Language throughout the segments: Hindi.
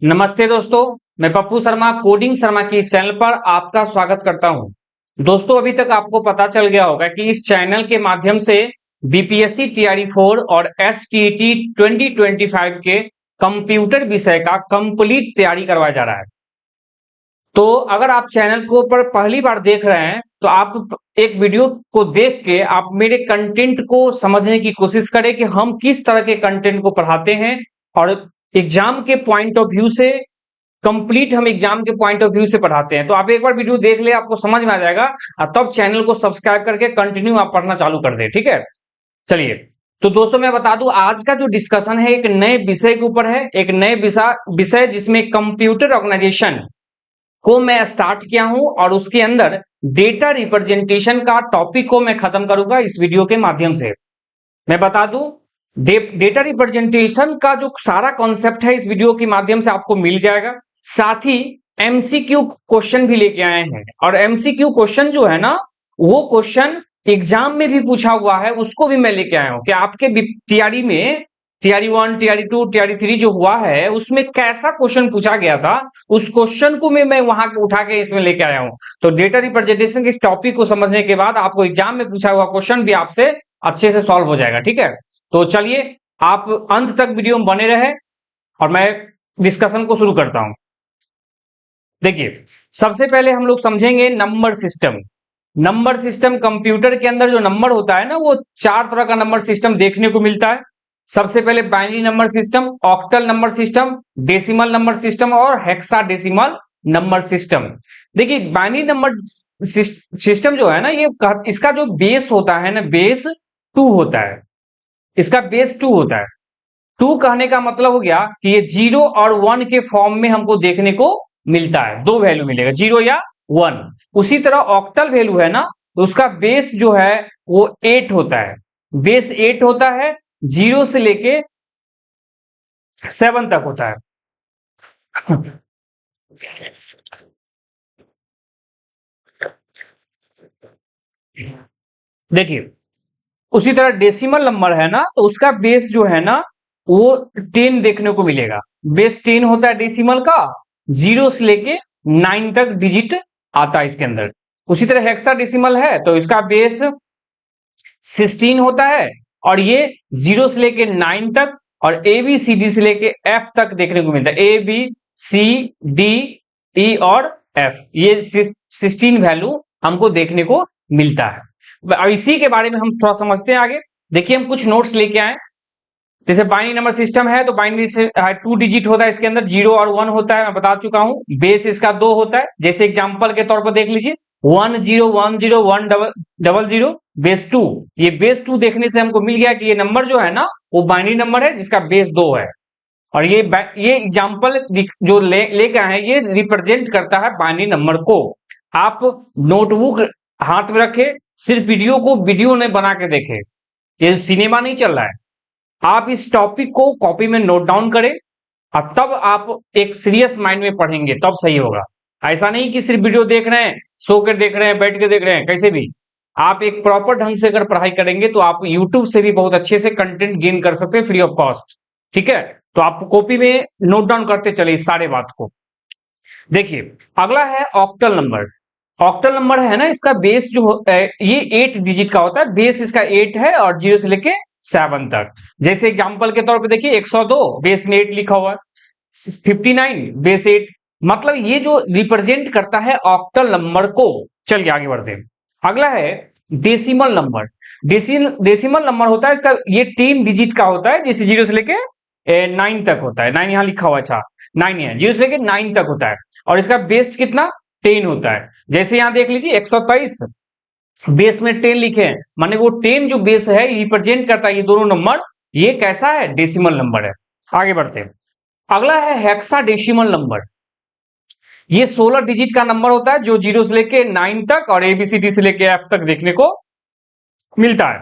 नमस्ते दोस्तों, मैं पप्पू शर्मा कोडिंग शर्मा की इस चैनल पर आपका स्वागत करता हूं। दोस्तों, अभी तक आपको पता चल गया होगा कि इस चैनल के माध्यम से बीपीएससी टीआरई 4 और एसटीईटी 2025 के कंप्यूटर विषय का कंप्लीट तैयारी करवाया जा रहा है। तो अगर आप चैनल को पर पहली बार देख रहे हैं तो आप एक वीडियो को देख के आप मेरे कंटेंट को समझने की कोशिश करें कि हम किस तरह के कंटेंट को पढ़ाते हैं और एग्जाम के पॉइंट ऑफ व्यू से कंप्लीट हम एग्जाम के पॉइंट ऑफ व्यू से पढ़ाते हैं। तो आप एक बार वीडियो देख ले, आपको समझ में आ जाएगा और तब चैनल को सब्सक्राइब करके कंटिन्यू आप पढ़ना चालू कर दे। ठीक है, चलिए। तो दोस्तों, मैं बता दूं आज का जो डिस्कशन है एक नए विषय के ऊपर है, एक नए विषय जिसमें कंप्यूटर ऑर्गेनाइजेशन को मैं स्टार्ट किया हूं और उसके अंदर डेटा रिप्रेजेंटेशन का टॉपिक को मैं खत्म करूंगा इस वीडियो के माध्यम से। मैं बता दूं डेटा रिप्रेजेंटेशन का जो सारा कॉन्सेप्ट है इस वीडियो के माध्यम से आपको मिल जाएगा। साथ ही एमसीक्यू क्वेश्चन भी लेके आए हैं और एमसीक्यू क्वेश्चन जो है ना, वो क्वेश्चन एग्जाम में भी पूछा हुआ है, उसको भी मैं लेके आया हूं कि आपके टीआरई में टीआरई 1 टीआरई 2 टीआरई 3 जो हुआ है उसमें कैसा क्वेश्चन पूछा गया था, उस क्वेश्चन को मैं वहां उठा के इसमें लेके आया हूं। तो डेटा रिप्रेजेंटेशन के इस टॉपिक को समझने के बाद आपको एग्जाम में पूछा हुआ क्वेश्चन भी आपसे अच्छे से सॉल्व हो जाएगा। ठीक है, तो चलिए आप अंत तक वीडियो में बने रहे और मैं डिस्कशन को शुरू करता हूं। देखिए, सबसे पहले हम लोग समझेंगे number system. Number system computer के अंदर जो नंबर होता है ना, वो चार तरह का नंबर सिस्टम देखने को मिलता है। सबसे पहले binary number system, octal number system, decimal number system और हेक्साडेसिमल नंबर सिस्टम। देखिए, बाइनरी नंबर सिस्टम जो है ना, ये इसका जो बेस होता है ना, बेस 2 होता है। इसका बेस 2 होता है। 2 कहने का मतलब हो गया कि ये 0 और 1 के फॉर्म में हमको देखने को मिलता है, दो वैल्यू मिलेगा, 0 या 1। उसी तरह ऑक्टल वैल्यू है ना, तो उसका बेस जो है वो 8 होता है। बेस 8 होता है, 0 से लेके 7 तक होता है। देखिए, उसी तरह डेसिमल नंबर है ना, तो उसका बेस जो है ना, वो 10 देखने को मिलेगा। बेस 10 होता है डेसिमल का, 0 से लेके 9 तक डिजिट आता है इसके अंदर। उसी तरह हेक्साडेसिमल है तो इसका बेस 16 होता है और ये 0 से लेके 9 तक और ए बी सी डी से लेके एफ तक देखने को मिलता है। A B C D E और एफ, ये 16 वैल्यू हमको देखने को मिलता है। अब इसी के बारे में हम थोड़ा समझते हैं आगे। देखिए, हम कुछ नोट्स लेके आए। जैसे बाइनरी नंबर सिस्टम है तो बाइनरी से 2 डिजिट होता है, इसके अंदर 0 और 1 होता है, मैं बता चुका हूं। बेस इसका 2 होता है। जैसे एग्जांपल के तौर पर देख लीजिए, 10101000, बेस 2। ये बेस 2 देखने से हमको मिल गया कि ये नंबर जो है ना, वो बाइनरी नंबर है जिसका बेस 2 है। और ये एग्जाम्पल जो लेके आए हैं, ये रिप्रेजेंट करता है बाइनरी नंबर को। आप नोटबुक हाथ में रखे, सिर्फ वीडियो को वीडियो ने बना के देखे, ये सिनेमा नहीं चल रहा है। आप इस टॉपिक को कॉपी में नोट डाउन करें और तब आप एक सीरियस माइंड में पढ़ेंगे, तब सही होगा। ऐसा नहीं कि सिर्फ वीडियो देख रहे हैं, सो कर देख रहे हैं, बैठ के देख रहे हैं, कैसे भी। आप एक प्रॉपर ढंग से अगर पढ़ाई करेंगे तो आप यूट्यूब से भी बहुत अच्छे से कंटेंट गेन कर सकते हैं फ्री ऑफ कॉस्ट। ठीक है, तो आप कॉपी में नोट डाउन करते चले इस सारे बात को। देखिए, अगला है ऑक्टल नंबर। ऑक्टल नंबर है ना, इसका बेस जो ये 8 डिजिट का होता है। बेस इसका 8 है और 0 से लेके 7 तक। जैसे एग्जांपल के तौर पे देखिए, 102 बेस में 8 लिखा हुआ है, 59 बेस 8। मतलब ये जो रिप्रेजेंट करता है ऑक्टल नंबर को। चलिए आगे बढ़ते हैं। अगला है डेसिमल नंबर। डेसिमल नंबर होता है, इसका ये 10 डिजिट का होता है, जैसे 0 से लेके 9 तक होता है। 9 यहां लिखा हुआ, अच्छा 9 है, 0 से लेके 9 तक होता है और इसका बेस कितना 10 होता है। जैसे यहां देख लीजिए, 123 बेस में 10 लिखे हैं, माने वो 10 जो बेस है रिप्रेजेंट करता है ये दोनों नंबर। ये कैसा है, डेसिमल नंबर है। आगे बढ़ते हैं। अगला है हेक्साडेसिमल नंबर। ये 16 डिजिट का नंबर होता है, जो 0 से लेके 9 तक और एबीसीडी से लेके एफ तक देखने को मिलता है।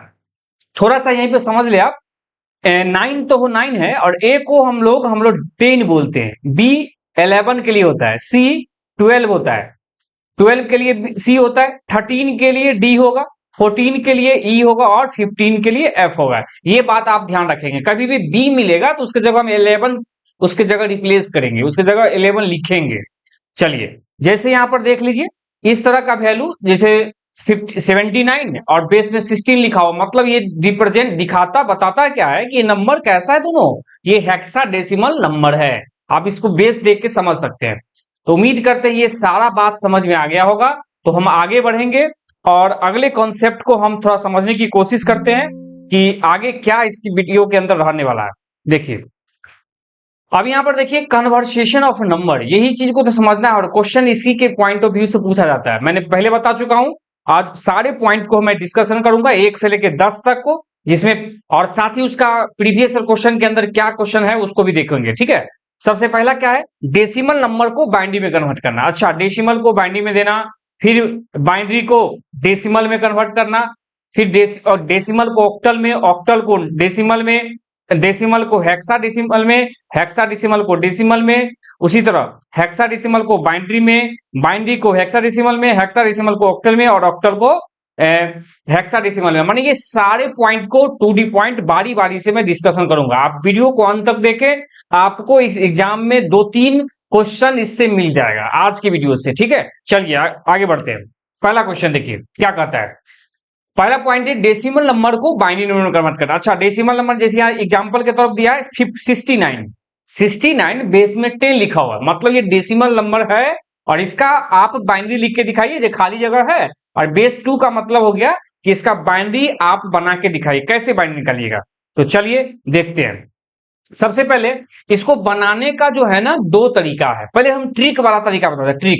थोड़ा सा यहीं पे समझ ले आप, 9 तो 9 है और ए को हम लोग 10 बोलते हैं। बी 11 के लिए होता है, सी 12 होता है, 12 के लिए सी होता है, 13 के लिए डी होगा, 14 के लिए ई होगा और 15 के लिए एफ होगा। ये बात आप ध्यान रखेंगे। कभी भी बी मिलेगा तो उसके जगह हम 11 उसके जगह रिप्लेस करेंगे, उसके जगह 11 लिखेंगे। चलिए, जैसे यहां पर देख लीजिए, इस तरह का वैल्यू जैसे 79 और बेस में 16 लिखा हुआ, मतलब ये रिप्रेजेंट दिखाता बताता क्या है कि ये नंबर कैसा है, दोनों ये हेक्साडेसिमल नंबर है। आप इसको बेस देख के समझ सकते हैं। तो उम्मीद करते हैं ये सारा बात समझ में आ गया होगा। तो हम आगे बढ़ेंगे और अगले कॉन्सेप्ट को हम थोड़ा समझने की कोशिश करते हैं कि आगे क्या इसकी वीडियो के अंदर रहने वाला है। देखिए, अब यहां पर देखिए कन्वर्सेशन ऑफ नंबर, यही चीज को तो समझना है और क्वेश्चन इसी के पॉइंट ऑफ व्यू से पूछा जाता है। मैंने पहले बता चुका हूं, आज सारे पॉइंट को मैं डिस्कशन करूंगा 1 से लेकर 10 तक को, जिसमें और साथ ही उसका प्रीवियस क्वेश्चन के अंदर क्या क्वेश्चन है उसको भी देखेंगे। ठीक है, सबसे पहला क्या है, डेसिमल नंबर को बाइनरी में कन्वर्ट करना। अच्छा, डेसिमल को बाइनरी में देना, फिर बाइनरी को डेसिमल में कन्वर्ट करना, फिर डेसिमल को ऑक्टल में, ऑक्टल को डेसिमल में, डेसिमल को हेक्साडेसिमल में, हेक्साडेसिमल को डेसिमल में, उसी तरह हेक्साडेसिमल को बाइनरी में, बाइनरी को हेक्साडेसिमल में, हेक्साडेसिमल को ऑक्टल में और ऑक्टल को हेक्साडेसिमल में। माने ये सारे पॉइंट को 2D पॉइंट बारी बारी से मैं डिस्कशन करूंगा। आप वीडियो को अंत तक देखें, आपको इस एग्जाम में 2-3 क्वेश्चन इससे मिल जाएगा आज की वीडियो से। ठीक है, चलिए आगे बढ़ते हैं। पहला क्वेश्चन देखिए क्या कहता है। पहला पॉइंट है डेसिमल नंबर को बाइनरी नंबर में कन्वर्ट करना। अच्छा, डेसिमल नंबर जैसे यहाँ एग्जांपल के तरफ दिया है 69, 69 बेस में 10 लिखा हुआ है, मतलब ये डेसिमल नंबर है और इसका आप बाइनरी लिख के दिखाइए, जो खाली जगह है, और बेस 2 का मतलब हो गया कि इसका बाइनरी आप बना के दिखाइए। कैसे बाइनरी निकालिएगा, तो चलिए देखते हैं। सबसे पहले इसको बनाने का जो है ना 2 तरीका है। पहले हम ट्रिक वाला तरीका बताते हैं,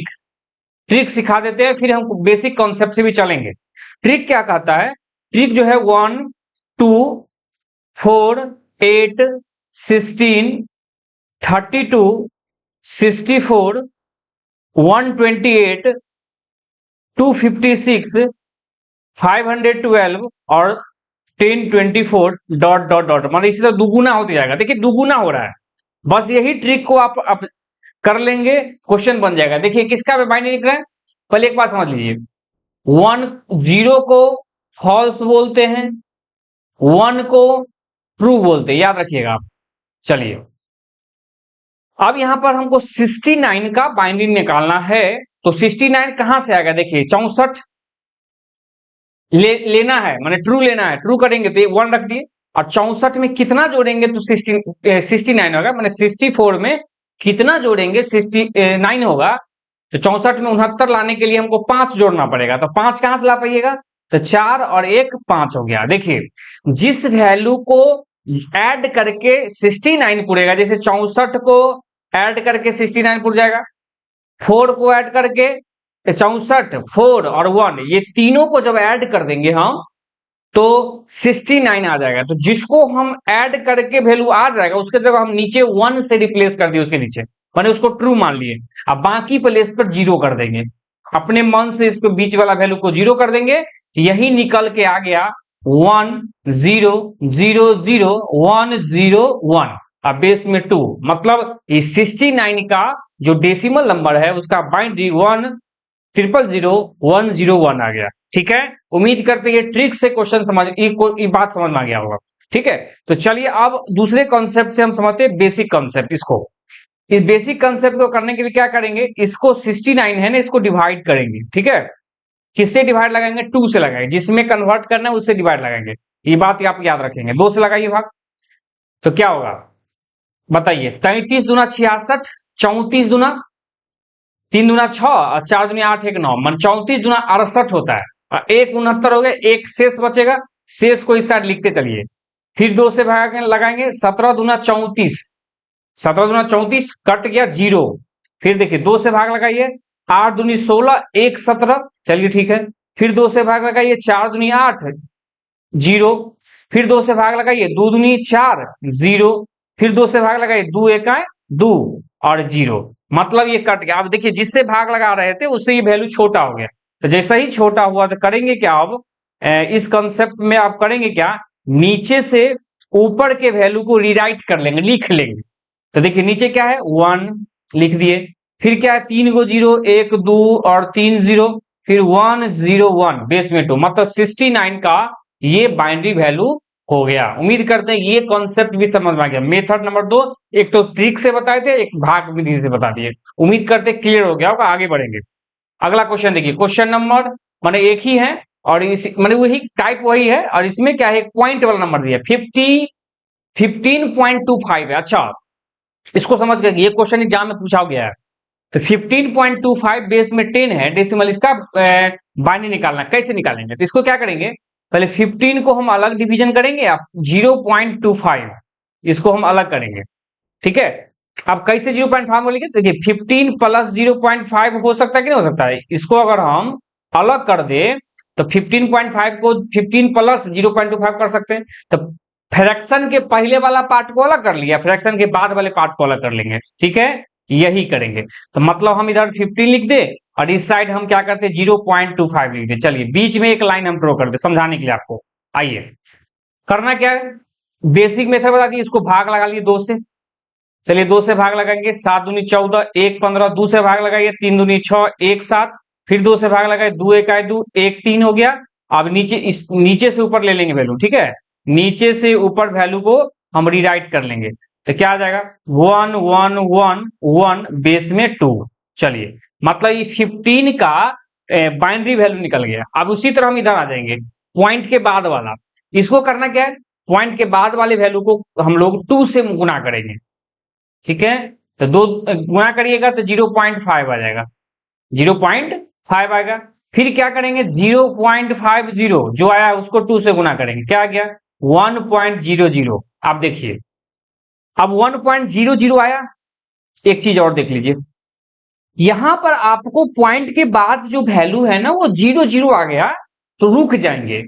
ट्रिक सिखा देते हैं, फिर हम बेसिक कॉन्सेप्ट से भी चलेंगे। ट्रिक क्या कहता है, ट्रिक जो है 1, 2, 4, 8, 16, 32, 64, 128, 256, 512 और 1024 डॉट डॉट डॉट, मतलब इसी तरह दुगुना होते जाएगा। देखिए दुगुना हो रहा है, बस यही ट्रिक को आप कर लेंगे, क्वेश्चन बन जाएगा। देखिए किसका बाइनरी निकला है, पहले एक बात समझ लीजिए। 0 को फॉल्स बोलते हैं, 1 को ट्रू बोलते हैं, याद रखिएगा आप। चलिए, अब यहां पर हमको 69 का बाइनरी निकालना है, तो 69 कहां से आएगा, देखिए 64 लेना है, माने ट्रू लेना है, ट्रू करेंगे तो 1 रख दिए, और 64 में कितना जोड़ेंगे तो 69 होगा, माने 64 में कितना जोड़ेंगे 69 होगा। तो 64 में 69 लाने के लिए हमको 5 जोड़ना पड़ेगा, तो 5 कहां से ला पाइएगा, तो 4 और 1 5 हो गया। देखिए जिस वैल्यू को ऐड करके 69 पुरेगा, जैसे 64 को ऐड करके 69 पुर जाएगा, 4 को ऐड करके 64, 4 और 1, ये तीनों को जब ऐड कर देंगे हम तो 69 आ जाएगा। तो जिसको हम ऐड करके वैल्यू आ जाएगा उसके जगह हम नीचे 1 से रिप्लेस कर दिए, उसके नीचे मैंने उसको ट्रू मान लिए, अब बाकी प्लेस पर 0 कर देंगे, अपने मन से इसको बीच वाला वैल्यू को 0 कर देंगे, यही निकल के आ गया 1 0 0 0 1 0 1, अब बेस में 2, मतलब इस 69 का जो डेसिमल नंबर है उसका बाइनरी 1 0 0 1 0 1 आ गया। ठीक है, उम्मीद करते हैं ट्रिक से क्वेश्चन समझ ये बात समझ में आ गया होगा। ठीक है, तो चलिए अब दूसरे कॉन्सेप्ट से हम समझते हैं बेसिक कॉन्सेप्ट। इसको इस बेसिक कॉन्सेप्ट को करने के लिए क्या करेंगे, इसको 69 है ना, इसको डिवाइड करेंगे। ठीक है, किससे डिवाइड लगाएंगे, 2 से लगाएंगे, जिसमें कन्वर्ट करना है उससे डिवाइड लगाएंगे, ये बात आप याद रखेंगे। 2 से लगाइए भाग, तो क्या होगा बताइए, 33 दूना 66, 34 दूना 3 दूना 6 और 4 दूना 8 1 9, मन 34 दूना 68 होता है, और 1 69 हो गया, एक शेष बचेगा, शेष को इस साइड लिखते चलिए। फिर 2 से भाग लगाएंगे, 17 दूना 34, 17 दूना 34 कट गया 0, फिर देखिए 2 से भाग लगाइए, 8 दूनी 16 1 17, चलिए ठीक है, फिर 2 से भाग लगाइए, 4 दूनी 8 0, फिर 2 से भाग लगाइए, 2 दूनी 4 0, फिर 2 से भाग लगाइए, 2 1 2 और 0, मतलब ये कट गया। अब देखिए जिससे भाग लगा रहे थे उससे ये वैल्यू छोटा हो गया, तो जैसा ही छोटा हुआ तो करेंगे क्या, अब इस कंसेप्ट में आप करेंगे क्या, नीचे से ऊपर के वैल्यू को रीराइट कर लेंगे, लिख लेंगे। तो देखिए नीचे क्या है 1 लिख दिए, फिर क्या है 3 को 0 1 2 और 3 0, फिर 1 0 1 बेस में 2, मतलब 69 का ये बाइनरी वैल्यू हो गया। उम्मीद करते हैं ये कॉन्सेप्ट भी समझ में आ गया। मेथड नंबर 2, एक तो ट्रिक से बताए थे, एक भाग विधि से बता दिए। उम्मीद करते क्लियर हो गया होगा। आगे बढ़ेंगे। अगला क्वेश्चन देखिए, क्वेश्चन नंबर माने एक ही है और इस माने वही टाइप वही है, और इसमें क्या है, पॉइंट वाला नंबर दिया 15.25 है। अच्छा, इसको समझ गए, ये क्वेश्चन एग्जाम में पूछा गया है। तो 15.25 बेस में 10 है डेसिमल, इसका बाइनरी निकालना। कैसे निकालेंगे, तो इसको क्या करेंगे, पहले 15 को हम अलग डिवीजन करेंगे, आप 0.25 इसको हम अलग करेंगे। ठीक है, अब कैसे 0.5 बोलेंगे, तो देखिए 15 प्लस 0.5 हो सकता है कि नहीं हो सकता है। इसको अगर हम अलग कर दे तो 15.5 को 15 प्लस 0.25 कर सकते हैं। तो फ्रैक्शन के पहले वाला पार्ट को अलग कर लिया, फ्रैक्शन के बाद वाले पार्ट को अलग कर लेंगे। ठीक है, यही करेंगे। तो मतलब हम इधर 15 लिख दे और इस साइड हम क्या करते 0.25 लिख दे। चलिए बीच में एक लाइन हम ड्रॉ कर दे समझाने के लिए आपको। आइए, करना क्या है, बेसिक मेथड बता दी, इसको भाग लगा लिए 2 से। चलिए 2 से भाग लगाएंगे, 7 दूनी 14, 1 15, 2 से भाग लगाइए, 3 दूनी 6, 1 7, फिर 2 से भाग लगाए, 2 1 2, 1 3 हो गया। अब नीचे इस नीचे से ऊपर ले लेंगे वैल्यू। ठीक है, नीचे से ऊपर वैल्यू को हम रीराइट कर लेंगे। तो क्या आ जाएगा 1 1 1 1 बेस में 2। चलिए मतलब ये 15 का बाइनरी वैल्यू निकल गया। अब उसी तरह हम इधर आ जाएंगे, पॉइंट के बाद वाला, इसको करना क्या है, पॉइंट के बाद वाले वैल्यू को हम लोग 2 से गुना करेंगे। ठीक है, तो 2 गुना करिएगा तो 0.5 आ जाएगा, 0.5 आएगा। फिर क्या करेंगे, 0.50 जो आया उसको 2 से गुना करेंगे, क्या आ गया 1.00। आप देखिए अब 1.00 आया। एक चीज और देख लीजिए, यहां पर आपको पॉइंट के बाद जो वैल्यू है ना वो 00 आ गया, तो रुक जाएंगे।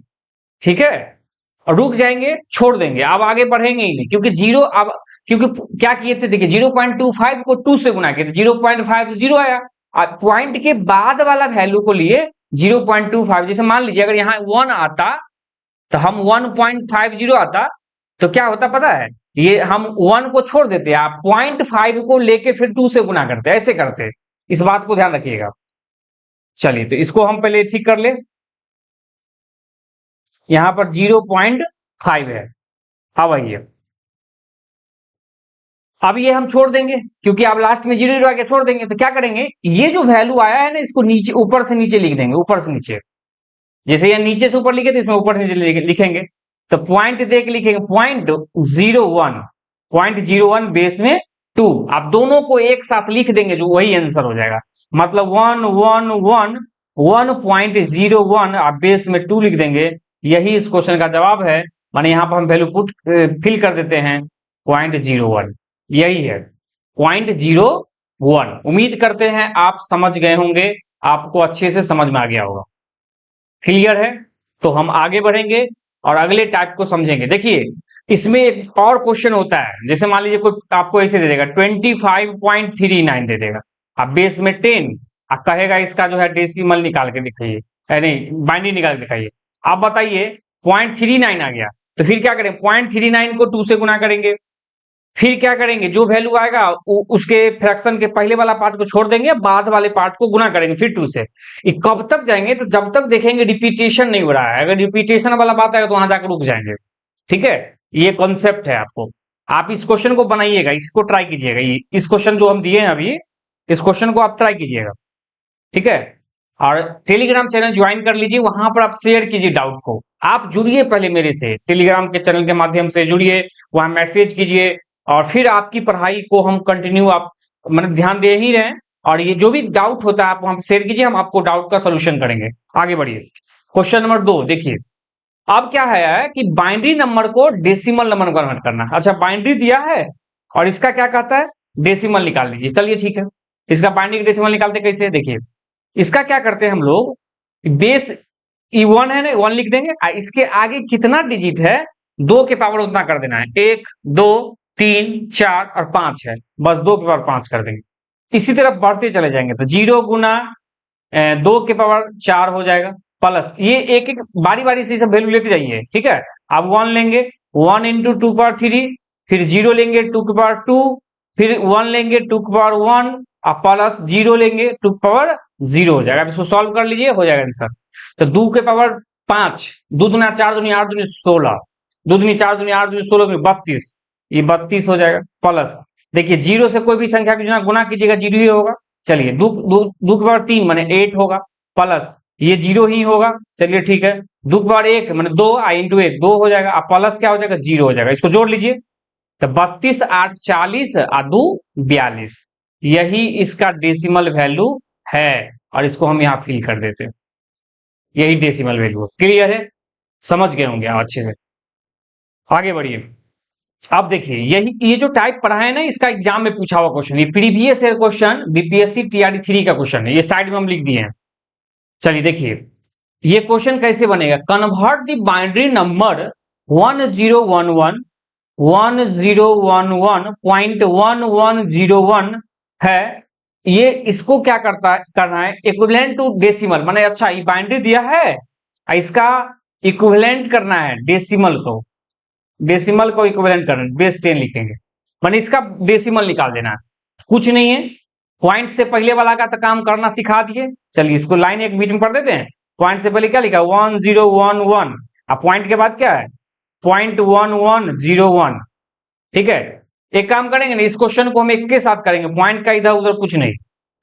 ठीक है, और रुक जाएंगे, छोड़ देंगे, अब आगे बढ़ेंगे ही नहीं, क्योंकि जीरो अब क्योंकि क्या किए थे, देखिए 0.25 को 2 से गुना किए थे, 0.50 आया। अब पॉइंट के बाद वाला वैल्यू को लिए 0.25, जैसे मान लीजिए अगर यहाँ 1 आता तो हम 1.50 आता, तो क्या होता पता है, ये हम 1 को छोड़ देते, आप 0.5 को लेके फिर 2 से गुना करते, ऐसे करते। इस बात को ध्यान रखिएगा। चलिए तो इसको हम पहले ठीक कर ले, यहां पर 0.5 है। अब आइए, अब ये हम छोड़ देंगे क्योंकि अब लास्ट में 0 आके छोड़ देंगे। तो क्या करेंगे, ये जो वैल्यू आया है ना इसको नीचे ऊपर से नीचे लिख देंगे, ऊपर से नीचे। जैसे ये नीचे से ऊपर लिखे तो इसमें ऊपर से नीचे लिखेंगे। तो पॉइंट देख लिखेंगे 0.01, 0.01 बेस में 2। आप दोनों को एक साथ लिख देंगे जो वही आंसर हो जाएगा। मतलब 1.01 आप बेस में 2 लिख देंगे, यही इस क्वेश्चन का जवाब है। माने यहां पर हम वैल्यू पुट फिल कर देते हैं 0.01, यही है 0.01। उम्मीद करते हैं आप समझ गए होंगे, आपको अच्छे से समझ में आ गया होगा। क्लियर है, तो हम आगे बढ़ेंगे और अगले टाइप को समझेंगे। देखिए इसमें एक और क्वेश्चन होता है, जैसे मान लीजिए कोई आपको ऐसे दे देगा 25.39 दे देगा, अब बेस में 10, अब कहेगा इसका जो है डेसिमल निकाल के दिखाइए, नहीं बाइनरी निकाल के दिखाइए। आप बताइए 0.39 आ गया, तो फिर क्या करें, 0.39 को 2 से गुना करेंगे। फिर क्या करेंगे, जो वैल्यू आएगा उसके फ्रैक्शन के पहले वाला पार्ट को छोड़ देंगे, बाद वाले पार्ट को गुना करेंगे फिर 2 से। ये कब तक जाएंगे, तो जब तक देखेंगे रिपीटेशन नहीं हो रहा है। अगर रिपीटेशन वाला बात आएगा तो वहां जाकर रुक जाएंगे। ठीक है, ये कॉन्सेप्ट है आपको। आप इस क्वेश्चन को बनाइएगा, इसको ट्राई कीजिएगा, इस क्वेश्चन जो हम दिए हैं अभी, इस क्वेश्चन को आप ट्राई कीजिएगा। ठीक है, और टेलीग्राम चैनल ज्वाइन कर लीजिए, वहां पर आप शेयर कीजिए डाउट को। आप जुड़िए पहले मेरे से, टेलीग्राम के चैनल के माध्यम से जुड़िए, वहां मैसेज कीजिए, और फिर आपकी पढ़ाई को हम कंटिन्यू आप मतलब ध्यान दे ही रहे हैं। और ये जो भी डाउट होता है आप वहां शेयर कीजिए, हम आपको डाउट का सोल्यूशन करेंगे। आगे बढ़िए, क्वेश्चन नंबर 2 देखिए। अब क्या है कि बाइनरी नंबर को डेसिमल नंबर में कन्वर्ट करना। अच्छा, बाइनरी दिया है और इसका क्या कहता है, डेसिमल निकाल लीजिए। चलिए ठीक है, इसका बाइनरी डेसिमल निकालते कैसे, देखिए इसका क्या करते हैं हम लोग, बेस E1 है ना, 1 लिख देंगे, इसके आगे कितना डिजिट है 2 के पावर उतना कर देना है, 1 2 3 4 और 5 है, बस 2 के पावर 5 कर देंगे। इसी तरह बढ़ते चले जाएंगे तो 0 गुना 2 के पावर 4 हो जाएगा, प्लस ये एक एक बारी बारी से सब वैल्यू लेते जाइए। ठीक है, अब 1 लेंगे, 1 इंटू 2 पावर 3, फिर 0 लेंगे 2 के पावर 2, फिर 1 लेंगे 2 के पावर 1, और प्लस 0 लेंगे 2 के पावर 0 हो जाएगा। अब इसको सॉल्व कर लीजिए, हो जाएगा आंसर। तो 2 के पावर 5, 2 दूना 4 दूनी 8 दूनी 16, दो दूनी 4 दूनी 8 दूनी 16 दूनी 32, ये 32 हो जाएगा। प्लस देखिए जीरो से कोई भी संख्या की गुना कीजिएगा जीरो ही होगा। चलिए दो दो दो के पावर 3 माने 8 होगा। प्लस ये जीरो ही होगा। चलिए ठीक है, दो के पावर 1 माने 2 आई इंटू 1 2 हो जाएगा। अब प्लस क्या हो जाएगा, जीरो हो जाएगा। इसको जोड़ लीजिए तो 32 8 40 आ 2 42, यही इसका डेसिमल वैल्यू है। और इसको हम यहाँ फिल कर देते हैं, यही डेसिमल वैल्यू है। क्लियर है, समझ गए होंगे आप अच्छे से। आगे बढ़िए। अब देखिए यही ये जो टाइप पढ़ा है ना, इसका एग्जाम में पूछा हुआ क्वेश्चन, ये previous year question BPSC TRD 3 का क्वेश्चन है, ये साइड में हम लिख दिए हैं। चलिए देखिए ये क्वेश्चन कैसे बनेगा। कन्वर्ट द बाइनरी नंबर 1011.1101 है, ये इसको क्या करना है, इक्विवेलेंट टू डेसिमल। माने अच्छा ये बाइनरी दिया है, इसका इक्विवेलेंट करना है डेसिमल को, डेसिमल को इक्विवेलेंट करना, बेस 10 लिखेंगे, माने इसका डेसिमल निकाल देना है। कुछ नहीं है, पॉइंट से पहले वाला का तो काम करना सिखा दिए। चलिए इसको लाइन एक बीच में पढ़ देते हैं। पॉइंट से पहले क्या लिखा 1011, अब पॉइंट के बाद क्या है 0.1101। ठीक है, एक काम करेंगे ना, इस क्वेश्चन को हम एक के साथ करेंगे, पॉइंट का इधर उधर कुछ नहीं।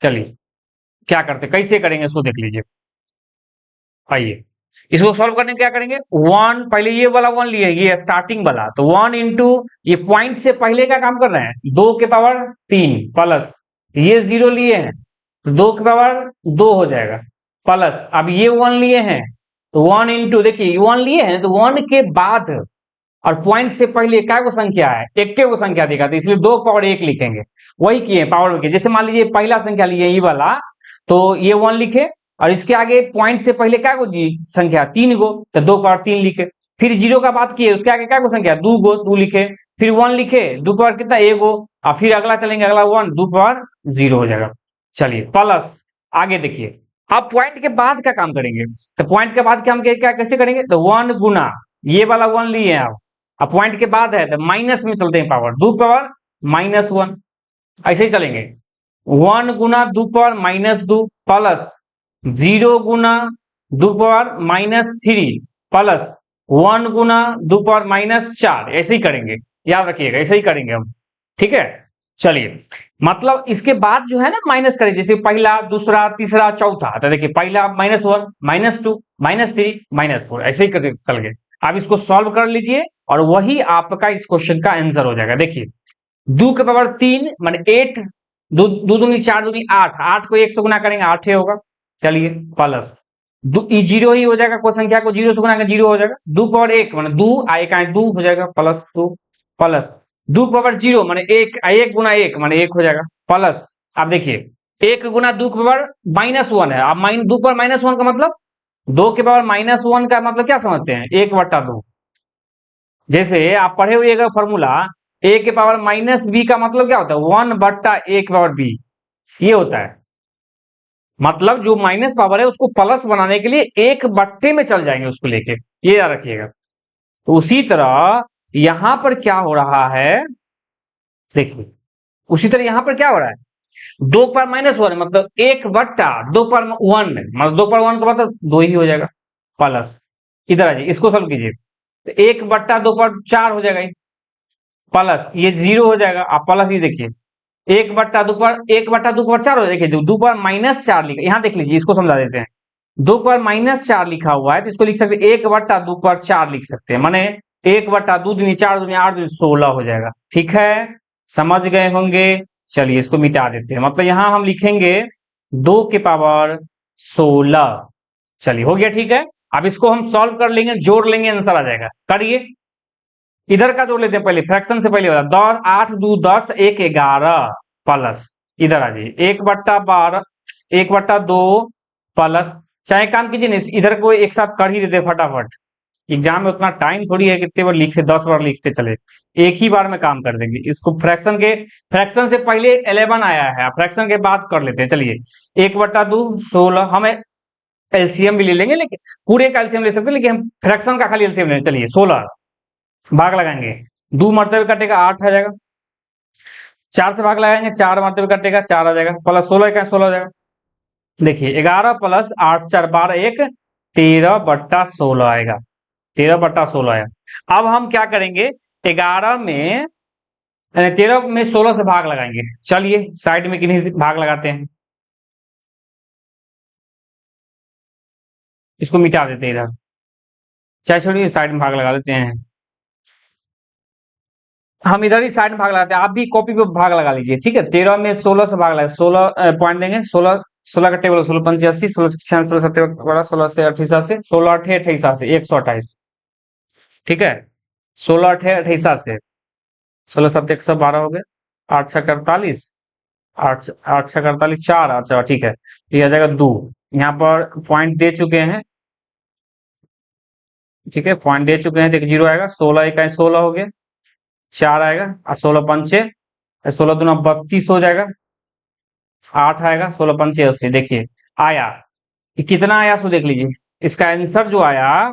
चलिए क्या करते कैसे करेंगे इसको देख लीजिए। आइए इसको सॉल्व करने क्या करेंगे, वन पहले ये वाला वन लिए, ये स्टार्टिंग वाला, तो 1 इंटू ये पॉइंट से पहले का काम कर रहे हैं 2 के पावर 3 प्लस ये 0 लिए हैं तो 2 के पावर 2 हो जाएगा। प्लस अब ये 1 लिए हैं तो 1 इंटू, देखिए 1 लिए हैं तो 1 के बाद और पॉइंट से पहले क्या को संख्या है, एक को संख्या देगा, तो इसलिए 2 पावर 1 लिखेंगे। वही किए पावर के, जैसे मान लीजिए पहला संख्या लिए ये वाला, तो ये 1 लिखे और इसके आगे पॉइंट से पहले क्या को जी संख्या 3 गो, तो 2 पावर 3 लिखे। फिर जीरो का बात किए, उसके आगे क्या को संख्या 2 गो, 2 लिखे। फिर 1 लिखे, 2 पावर कितना 1 गो, और फिर अगला चलेंगे अगला 1 2 पावर 0 हो जाएगा। चलिए प्लस आगे देखिए, अब पॉइंट के बाद का काम करेंगे, तो पॉइंट के बाद क्या हम क्या कैसे करेंगे, तो 1 गुना ये वाला 1 लिए हैं अब पॉइंट के बाद है तो माइनस में चलते हैं, पावर 2 पावर -1, ऐसे ही चलेंगे। 1 गुना 2 पावर -2 प्लस 0 गुना 2 पावर -3 प्लस 1 गुना 2 पावर -4, ऐसे ही करेंगे, याद रखिएगा ऐसे ही करेंगे हम। ठीक है, चलिए मतलब इसके बाद जो है ना माइनस करें, जैसे पहला दूसरा तीसरा चौथा, तो देखिए पहला -1 -2 -3 -4, ऐसे ही चल गए। अब इसको सॉल्व कर लीजिए और वही आपका इस क्वेश्चन का आंसर हो जाएगा। देखिए 2 के पावर 3 माने 8, 2 दूनी 4 दूनी 8, 8 को 1 से गुना करेंगे 8 ही होगा। चलिए प्लस जीरो ही हो जाएगा, कोई संख्या को 0 से गुना करेंगे 0 हो जाएगा। 2 पावर 1 माने 2 1 2 हो जाएगा प्लस 2 प्लस 2 पावर 0 माने 1 गुना 1 माने 1 हो जाएगा प्लस। अब देखिए 1 गुना 2 के पावर -1 है, अब 2 पावर -1 का मतलब 2 के पावर -1 का मतलब क्या समझते हैं, 1/2। जैसे आप पढ़े हुए फॉर्मूला a के पावर -b का मतलब क्या होता है 1/a के पावर b, ये होता है। मतलब जो माइनस पावर है उसको प्लस बनाने के लिए 1/, में चल जाएंगे उसको लेके, ये याद रखिएगा। तो उसी तरह यहां पर क्या हो रहा है, देखिए उसी तरह यहां पर क्या हो रहा है, 2 पर -1 मतलब 1/2 पर 1 मतलब 2 पर 1 का मतलब 2 ही हो जाएगा प्लस। इधर आ जाइए इसको सॉल्व कीजिए, तो 1/2 पर 4 हो जाएगा प्लस ये 0 हो जाएगा। आप प्लस ये देखिए 1/2 पर 4 हो जाएगा, देखिए 2 पर -4 लिखा, यहाँ देख लीजिए इसको समझा देते हैं। 2 पर -4 लिखा हुआ है तो इसको लिख सकते हैं 1/2 पर 4 लिख सकते हैं, माने 1/2 दूनी 4 दूनी 8 दूनी 16 हो जाएगा। ठीक है, समझ गए होंगे। चलिए इसको मिटा देते हैं, मतलब यहां हम लिखेंगे 2 के पावर 16। चलिए हो गया, ठीक है। अब इसको हम सॉल्व कर लेंगे, जोड़ लेंगे, आंसर आ जाएगा। करिए, इधर का जोड़ लेते हैं पहले, फ्रैक्शन से पहले वाला 8 2 10 1 11 प्लस इधर आ जाइए 1/12 1/2 प्लस, चाहे काम कीजिए ना इधर को एक साथ कर ही देते फटाफट, एग्जाम में उतना टाइम थोड़ी है कितने बार लिखे, 10 बार लिखते चले, एक ही बार में काम कर देंगे इसको। फ्रैक्शन से पहले 11 आया है, फ्रैक्शन के बाद कर लेते हैं। चलिए 1/2 16, हमें एलसीएम भी ले लेंगे, लेकिन पूरे का एलसीएम ले सकते हैं, लेकिन हम फ्रैक्शन का खाली एलसीएम लेंगे। चलिए 16 भाग लगाएंगे, 2 मरतबे कटेगा 8 आ जाएगा, 4 से भाग लगाएंगे 4 मरतबे कटेगा 4 आ जाएगा, प्लस 16 का 16 हो जाएगा। देखिए 11 प्लस 8 4 12 1 13/16 आएगा। 13/16 आया। अब हम क्या करेंगे, 11 में 13 में 16 से भाग लगाएंगे। चलिए साइड में किन्हीं से भाग लगाते हैं, इसको मिटा देते हैं इधर, चाहे छोड़िए साइड में भाग लगा देते हैं। हम इधर ही साइड में भाग लगाते हैं, आप भी कॉपी पे भाग लगा लीजिए, ठीक है। 13 में 16 से भाग लगा, 16 पॉइंट देंगे। 16 16 का टेबल, 16 × 85, 16 × 16 16 से 88, 16 8 88, 128, ठीक है। 16 8 88, 16 7 112 हो गए, 8 6 48, 8 8 6 48, 4, अच्छा ठीक है, ये आ जाएगा 2। यहाँ पर पॉइंट दे चुके हैं, ठीक है, पॉइंट दे चुके हैं तो एक जीरो आएगा। 16 1 16 हो गया, 4 आएगा, और 16 पंचे 16 दूना 32 हो जाएगा, 8 आएगा, 16 पंचे 80। देखिए आया, ये कितना आया सो देख लीजिए। इसका आंसर जो आया,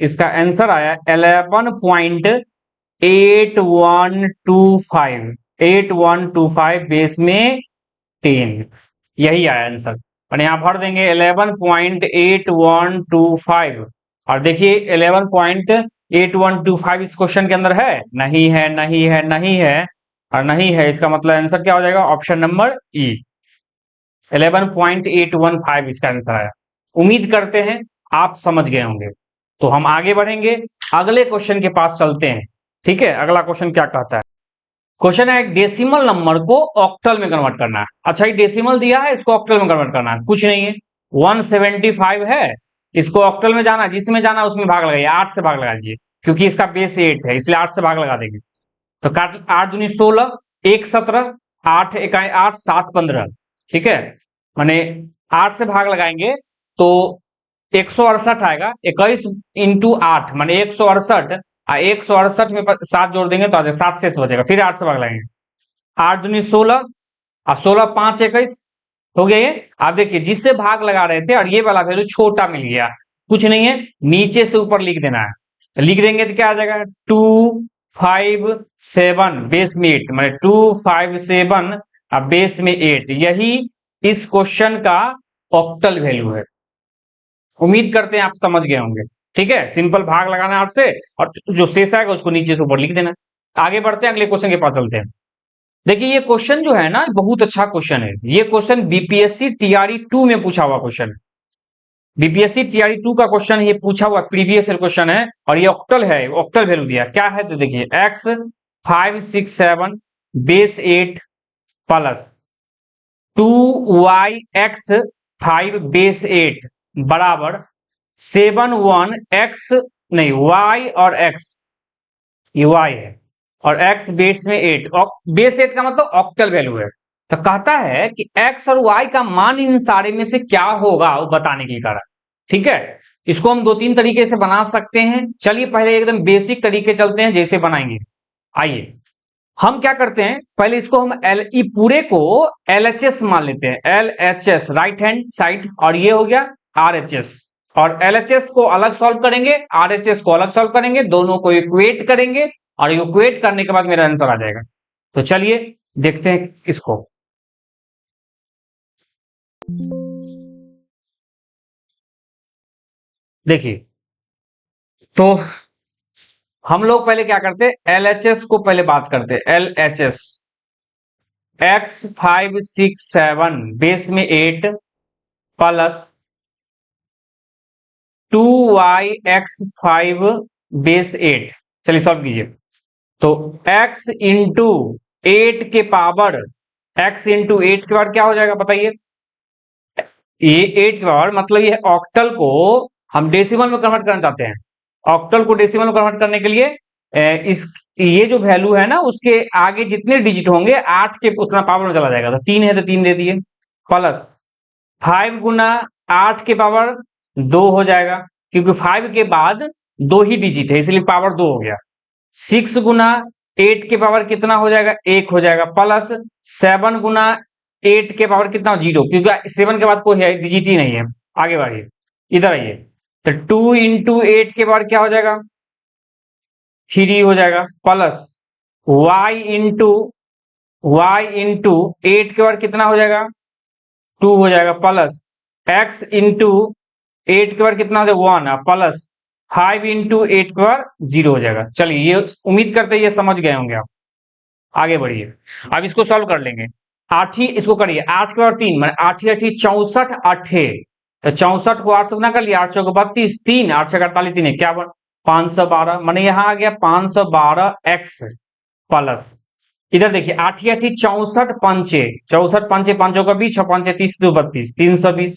इसका आंसर आया 11.8125, 8125 बेस में 10, यही आया आंसर। और यहाँ भर देंगे 11.8125, और देखिए 11.8125 इस क्वेश्चन के अंदर है, नहीं है, नहीं है, नहीं है और नहीं है। इसका मतलब आंसर क्या हो जाएगा, ऑप्शन नंबर ई, 11.815 इसका आंसर आया। उम्मीद करते हैं आप समझ गए होंगे। तो हम आगे बढ़ेंगे, अगले क्वेश्चन के पास चलते हैं, ठीक है। अगला क्वेश्चन क्या कहता है, क्वेश्चन है एक डेसिमल नंबर को ऑक्टल में कन्वर्ट करना है। अच्छा, ये डेसिमल दिया है, इसको ऑक्टल में कन्वर्ट करना है, कुछ नहीं है। 175 है, इसको ऑक्टल में जाना, जिसमें जाना उसमें भाग लगाइए, 8 से भाग लगाइए, क्योंकि इसका बेस 8 है इसलिए 8 से भाग लगा देंगे। तो काट, 8 दूनी 16, 1 17, 8 इकाई 8, 7 15, ठीक है। माने 8 से भाग लगाएंगे तो 168 आएगा, 21 इंटू 8 माने 168, 168 में 7 जोड़ देंगे तो आ जाएगा 7 से बचेगा, फिर 8 से भाग लगाएंगे, 8 दूनी 16 और 16 5 21 हो गया ये। आप देखिए जिससे भाग लगा रहे थे और ये वाला वैल्यू छोटा मिल गया, कुछ नहीं है, नीचे से ऊपर लिख देना है। तो लिख देंगे तो क्या आ जाएगा, 257 बेस में 8, माने 257 और बेस में 8, यही इस क्वेश्चन का ऑक्टल वैल्यू है। उम्मीद करते हैं आप समझ गए होंगे, ठीक है। सिंपल भाग लगाना है 8 से, और जो शेष आएगा उसको नीचे से ऊपर लिख देना। आगे बढ़ते हैं, अगले क्वेश्चन के पास चलते हैं। देखिए ये क्वेश्चन जो है ना, बहुत अच्छा क्वेश्चन है। ये क्वेश्चन बीपीएससी टीआरई 2 में पूछा हुआ क्वेश्चन है। बीपीएससी टीआरई 2 का क्वेश्चन ये पूछा हुआ प्रीवियस ईयर क्वेश्चन है, और ये ऑक्टल है, ऑक्टल वैल्यू दिया क्या है। तो देखिए x 567 base 8 plus 2yx 5 base 8 बराबर 71x, नहीं y और x, ये y है और x बेस में 8, बेस 8 का मतलब ऑक्टल वैल्यू है। तो कहता है कि x और y का मान इन सारे में से क्या होगा वो बताने के लिए कह रहा है, ठीक है। इसको हम 2-3 तरीके से बना सकते हैं। चलिए पहले एकदम बेसिक तरीके चलते हैं, जैसे बनाएंगे। आइए हम क्या करते हैं, पहले इसको हम पूरे को LHS मान लेते हैं, LHS राइट हैंड साइड, और ये हो गया RHS, और LHS को अलग सॉल्व करेंगे, RHS को अलग सॉल्व करेंगे, दोनों को इक्वेट करेंगे, और इक्वेट करने के बाद मेरा आंसर आ जाएगा। तो चलिए देखते हैं इसको। देखिए तो हम लोग पहले क्या करते हैं, LHS को पहले बात करते हैं। LHS x 567 बेस में 8 प्लस 2yx 5 बेस 8, चलिए सॉल्व कीजिए। तो x इंटू 8 के पावर, x इंटू 8 के पावर क्या हो जाएगा बताइए। ये 8 के पावर मतलब ये ऑक्टल को हम डेसिमल में कन्वर्ट करना चाहते हैं। ऑक्टल को डेसिमल में कन्वर्ट करने के लिए इस ये जो वैल्यू है ना, उसके आगे जितने डिजिट होंगे 8 के उतना पावर में चला जाएगा। तो 3 है तो 3 दे दिए, प्लस 5 गुना 8 के पावर 2 हो जाएगा, क्योंकि 5 के बाद 2 ही डिजिट है इसलिए पावर 2 हो गया। 6 गुना 8 के पावर कितना हो जाएगा, 1 हो जाएगा, प्लस 7 गुना 8 के पावर कितना, 0, क्योंकि 7 के बाद कोई है डिजिट ही नहीं है। आगे बढ़िए, इधर आइए, तो 2 इंटू 8 के पावर क्या हो जाएगा, 3 हो जाएगा, प्लस y इंटू 8 के पावर कितना हो जाएगा, 2 हो जाएगा, प्लस x इंटू 8 के पावर कितना हो जाएगा, 1, प्लस 5 इंटू 8 पर 0 हो जाएगा। चलिए, ये उम्मीद करते हैं ये समझ गए होंगे आप। आगे बढ़िए, अब इसको सॉल्व कर लेंगे। आठ ही इसको करिए, 8 के बाद 3 मैंने 8 8 64 8, तो 64 को 8 से गुना कर लिया, 8 चौके 32, 3 8 से 48, 3 क्या बन 512, मैंने यहाँ आ गया 512 एक्स प्लस, इधर देखिए 8 8 64 पंचे 64 पंचे 5 का 20 पंचे 30 2 32 320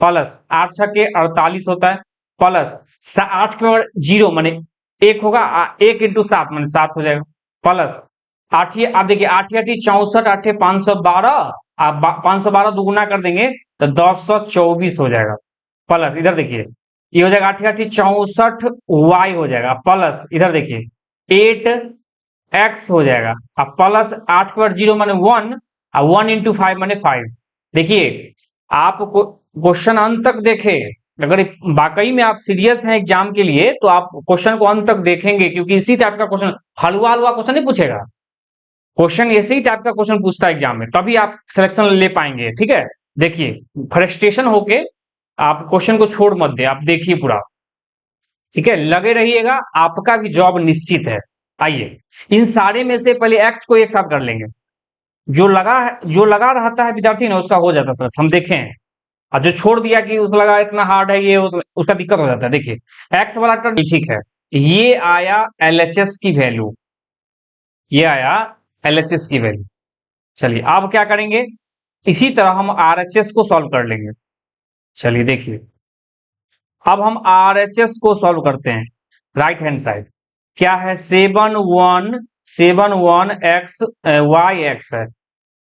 प्लस 8 छके 48 होता है, प्लस 8 के बाद 0 माने 1 होगा, 1 इंटू 7 माने 7 हो जाएगा, प्लस 8 आप देखिए 8 8 64 8 512, आप 512 दुगुना कर देंगे तो 1024 हो जाएगा, प्लस इधर देखिए ये हो जाएगा 8 8 64 वाई हो जाएगा, प्लस इधर देखिए 8 एक्स हो जाएगा, अब प्लस 8 के बाद 0 माने 1, और 1 इंटू 5 माने 5। देखिए आप क्वेश्चन अंत तक देखें, अगर वाकई में आप सीरियस हैं एग्जाम के लिए तो आप क्वेश्चन को अंत तक देखेंगे, क्योंकि इसी टाइप का क्वेश्चन हलवा हलवा क्वेश्चन नहीं पूछेगा, क्वेश्चन इसी टाइप का क्वेश्चन पूछता है एग्जाम में, तभी आप सिलेक्शन ले पाएंगे। ठीक है, देखिए फ्रस्ट्रेशन होके आप क्वेश्चन को छोड़ मत दे, आप देखिए पूरा, ठीक है, लगे रहिएगा, आपका भी जॉब निश्चित है। आइए इन सारे में से पहले एक्स को एक साथ कर लेंगे, जो लगा रहता है विद्यार्थी ने उसका हो जाता है सर, हम देखे हैं, और जो छोड़ दिया कि उसको लगा इतना हार्ड है ये उसका दिक्कत हो जाता है। देखिए एक्स वाला टर्म ठीक है, ये आया एलएचएस की वैल्यू, ये आया एलएचएस की वैल्यू। चलिए अब क्या करेंगे, इसी तरह हम आरएचएस को सॉल्व कर लेंगे। चलिए देखिए अब हम आरएचएस को सॉल्व करते हैं, राइट हैंड साइड क्या है 7 1 एक्स वाई एक्स है,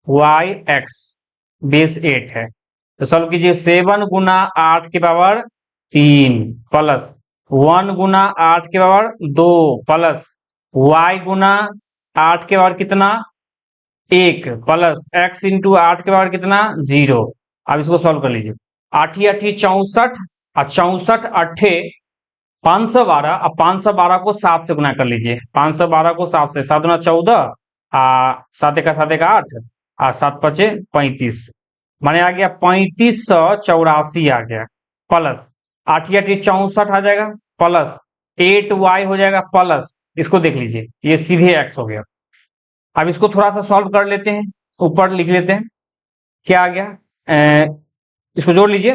वाई एक्स बेस 8 है, तो सॉल्व कीजिए 7 गुना 8 के पावर 3 प्लस 1 गुना 8 के पावर 2 प्लस y गुना 8 के पावर कितना 1 प्लस x इंटू 8 के पावर कितना 0। अब इसको सॉल्व कर लीजिए, 8 8 64 और 64 8 512, अब 512 को 7 से गुना कर लीजिए, 512 को 7 से 7 गुना 14, 7 का 7 का 8, 7 पचे 35, माने आ गया 3584 आ गया, प्लस 8 8 64 आ जाएगा, प्लस 8y हो जाएगा, प्लस इसको देख लीजिए ये सीधे x हो गया। अब इसको थोड़ा सा सॉल्व कर लेते हैं, ऊपर लिख लेते हैं क्या आ गया, इसको जोड़ लीजिए,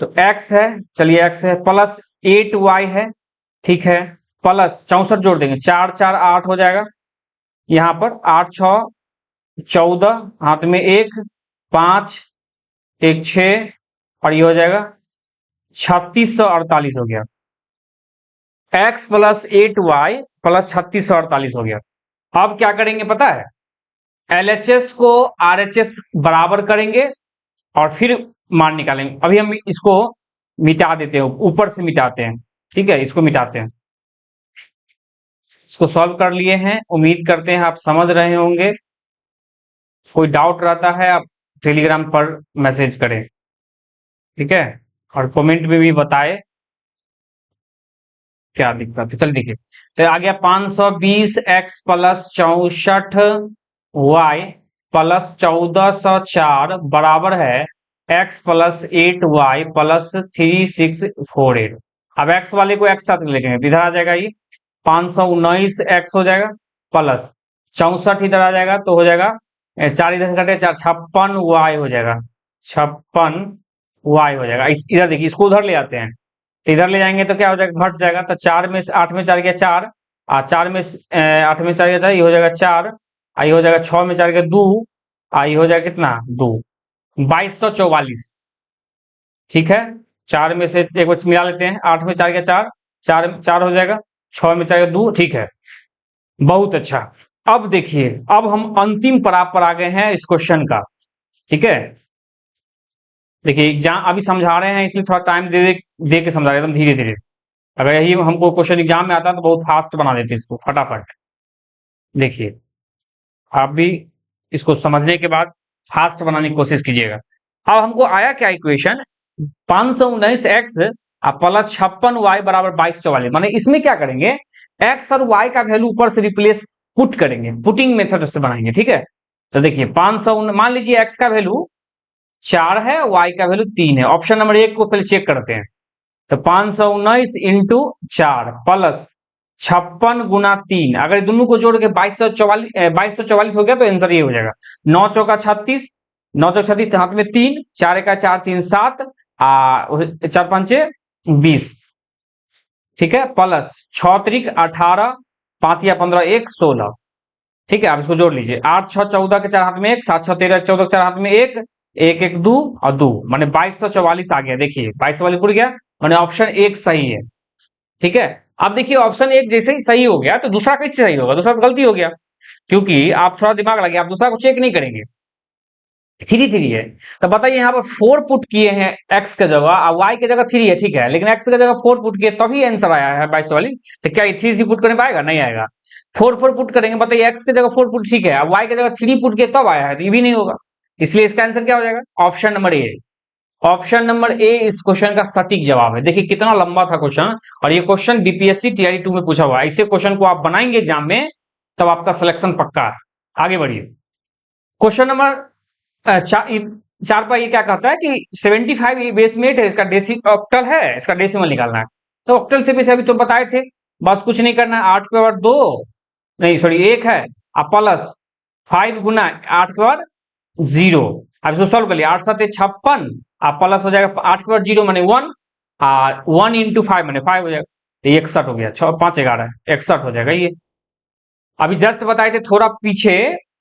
तो x है, चलिए x है, प्लस 8y है, ठीक है, प्लस 64 जोड़ देंगे 4 4 8 हो जाएगा, यहाँ पर 8 6 14, हाथ में 1 5 1 6, और ये हो जाएगा 3648 हो गया, x प्लस 8y प्लस 3648 हो गया। अब क्या करेंगे पता है, एलएचएस को आरएचएस बराबर करेंगे और फिर मान निकालेंगे। अभी हम इसको मिटा देते हैं, ऊपर से मिटाते हैं, ठीक है, इसको मिटाते हैं, इसको सॉल्व कर लिए हैं, उम्मीद करते हैं आप समझ रहे होंगे। कोई डाउट रहता है आप टेलीग्राम पर मैसेज करें, ठीक है, और कमेंट में भी बताएं क्या दिक्कत है। चलिए देखिए, तो आ गया 520 एक्स प्लस 64 वाई प्लस 1404 बराबर है x प्लस 8y प्लस 3648। अब x वाले को x साथ लेंगे, इधर आ जाएगा ये 519 x हो जाएगा, प्लस 64 इधर आ जाएगा, तो हो जाएगा 4 इधर से कटे 4 56 y हो जाएगा, 56 y हो जाएगा। इधर देखिए इसको उधर ले आते हैं, तो इधर ले जाएंगे तो क्या हो जाएगा घट जाएगा, तो 4 में 8 में 4 गया 4, और 4 में 8 में 4 गया, ये हो जाएगा 4, आई हो जाएगा 6 में 4 गया 2, आई हो जाएगा कितना 2 2244, ठीक है, 4 में से एक बार मिला लेते हैं, 8 में 4 गया 4, 4 4 हो जाएगा, 6 में 4 गया 2, ठीक है, बहुत अच्छा। अब देखिए अब हम अंतिम पड़ाव पर आ गए हैं इस क्वेश्चन का, ठीक है, देखिए एग्जाम अभी समझा रहे हैं इसलिए थोड़ा टाइम दे के समझा रहे हैं, एकदम धीरे धीरे, अगर यही हमको क्वेश्चन एग्जाम में आता तो बहुत फास्ट बना देते इसको फटाफट। देखिए आप भी इसको समझने के बाद फास्ट बनाने की कोशिश कीजिएगा। अब हमको आया क्या इक्वेशन 519 एक्स प्लस 56 वाई बराबर 2244, माने इसमें क्या करेंगे एक्स और वाई का वैल्यू ऊपर से रिप्लेस पुट करेंगे, पुटिंग मेथड से बनाएंगे, ठीक है। तो देखिए 500 मान लीजिए एक्स का वैल्यू 4 है, वाई का वैल्यू 3 है, ऑप्शन नंबर 1 को पहले चेक करते हैं, तो 519 इंटू 4 प्लस 56 गुना 3, अगर दोनों को जोड़ के 2244 हो गया तो आंसर ये हो जाएगा 9 चौका 36, 9 चौका 36 हाथ में 3, 4 का 4 3 7, 4 5 20, ठीक है, प्लस 6 त्रिक 18, 5 या 15 1 16, ठीक है। आप इसको जोड़ लीजिए, 8 6 14 के 4 हाथ में 1, 7 6 13 14 के 4 हाथ में 1, 1 1 2 और 2 माने 2244 आ गया। देखिए 22 उड़ गया, माने ऑप्शन 1 सही है, ठीक है। अब देखिए ऑप्शन 1 जैसे ही सही हो गया तो दूसरा कैसे सही होगा? दूसरा तो गलती हो गया, क्योंकि आप थोड़ा दिमाग लगे, आप दूसरा को चेक नहीं करेंगे। 3 3 है, तो बताइए यहाँ पर 4 पुट किए हैं x की जगह, और y की जगह 3 है, ठीक है, लेकिन x की जगह 4 पुट किए तभी आंसर आया है 2244। तो क्या ये 3 3 पुट करने पाएगा? नहीं आएगा। 4 4 पुट करेंगे, बताइए x की जगह 4 पुट, ठीक है, y की जगह 3 पुट किए तब आया है, तो ये भी नहीं होगा। इसलिए इसका आंसर क्या हो जाएगा? Option number A. Option number A इस क्वेश्चन का सटीक जवाब है। देखिए कितना लंबा था क्वेश्चन, और ये क्वेश्चन बीपीएससी टीआरई 2 में पूछा हुआ है। ऐसे क्वेश्चन को आप बनाएंगे एग्जाम में तब आपका सिलेक्शन पक्का है। आगे बढ़िए, क्वेश्चन नंबर 4 पर ये क्या कहता है कि 75 बेस में 8 है, इसका ऑक्टल है, इसका डेसिमल निकालना है। तो ऑक्टल से भी अभी तो बताए थे, बस कुछ नहीं करना है, 8 के बाद 2 नहीं सॉरी 1 है, अब प्लस 5 गुना 8 के बाद 0। अब इसको सॉल्व कर लिया, 8 7 56, अब प्लस हो जाएगा 8 के बाद 0 माने 1, और 1 इंटू 5 माने 5 हो जाएगा, तो 61 हो गया। 6 5 11 61 हो जाएगा ये। अभी जस्ट बताए थे थोड़ा पीछे,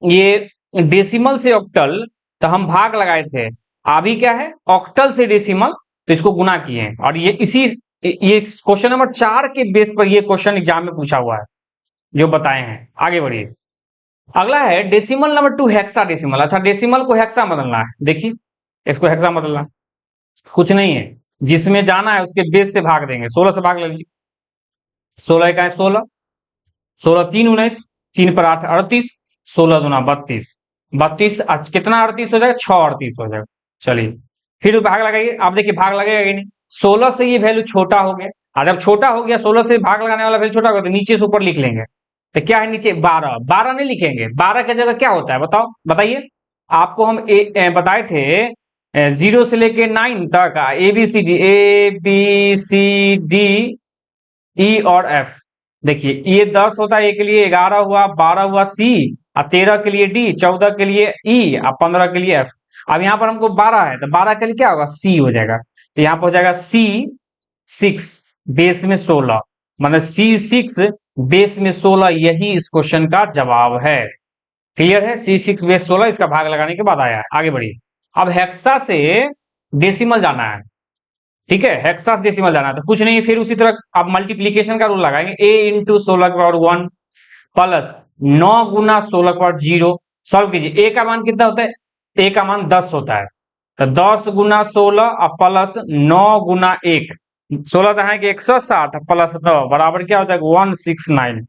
ये डेसिमल से ऑक्टल तो हम भाग लगाए थे, अभी क्या है ऑक्टल से डेसिमल, तो इसको गुना किए हैं। और ये क्वेश्चन नंबर 4 के बेस पर ये क्वेश्चन एग्जाम में पूछा हुआ है जो बताए हैं। आगे बढ़िए, अगला है डेसिमल नंबर 2 हेक्सा डेसिमल। अच्छा, डेसिमल को हेक्सा बदलना है, देखिए इसको हेक्सा बदलना है, कुछ नहीं है, जिसमें जाना है उसके बेस से भाग देंगे, 16 से भाग लेंगे, 16 का है 16, 16 3 19, 3 पर 8 38, 16 दूना 32, 32 कितना 38 हो जाएगा? 6 38 हो जाएगा। चलिए फिर भाग लगाइए, आप देखिए भाग लगेगा कि नहीं, 16 से ये वैल्यू छोटा हो गया, और जब छोटा हो गया 16 से भाग लगाने वाला वैल्यू छोटा हो गया तो नीचे से ऊपर लिख लेंगे। तो क्या है नीचे? 12, 12 नहीं लिखेंगे, 12 की जगह क्या होता है बताओ, बताइए। आपको हम बताए थे 0 से लेके 9 तक ABCD ई और एफ। देखिए ये 10 होता है, ए के लिए 11 हुआ, 12 हुआ सी, और 13 के लिए डी, 14 के लिए ई, और 15 के लिए एफ। अब यहाँ पर हमको 12 है, तो 12 के लिए क्या होगा? सी हो जाएगा। तो यहाँ पर हो जाएगा C6 बेस में 16, मतलब C6 बेस में 16, यही इस क्वेश्चन का जवाब है। क्लियर है? C6 बेस 16 इसका भाग लगाने के बाद आया है। आगे बढ़िए, अब हेक्सा से डेसिमल जाना है, ठीक है, हेक्सा से डेसिमल जाना है, तो कुछ नहीं, फिर उसी तरह आप मल्टीप्लीकेशन का रूल लगाएंगे, a इंटू 16 के पावर 1 प्लस 9 गुना 16 के पावर 0। सॉल्व कीजिए, a का मान कितना होता है? a का मान 10 होता है, तो 10 गुना 16 और प्लस 9 गुना 1, 16 तो है कि 160 प्लस 9 बराबर क्या हो जाएगा? 169,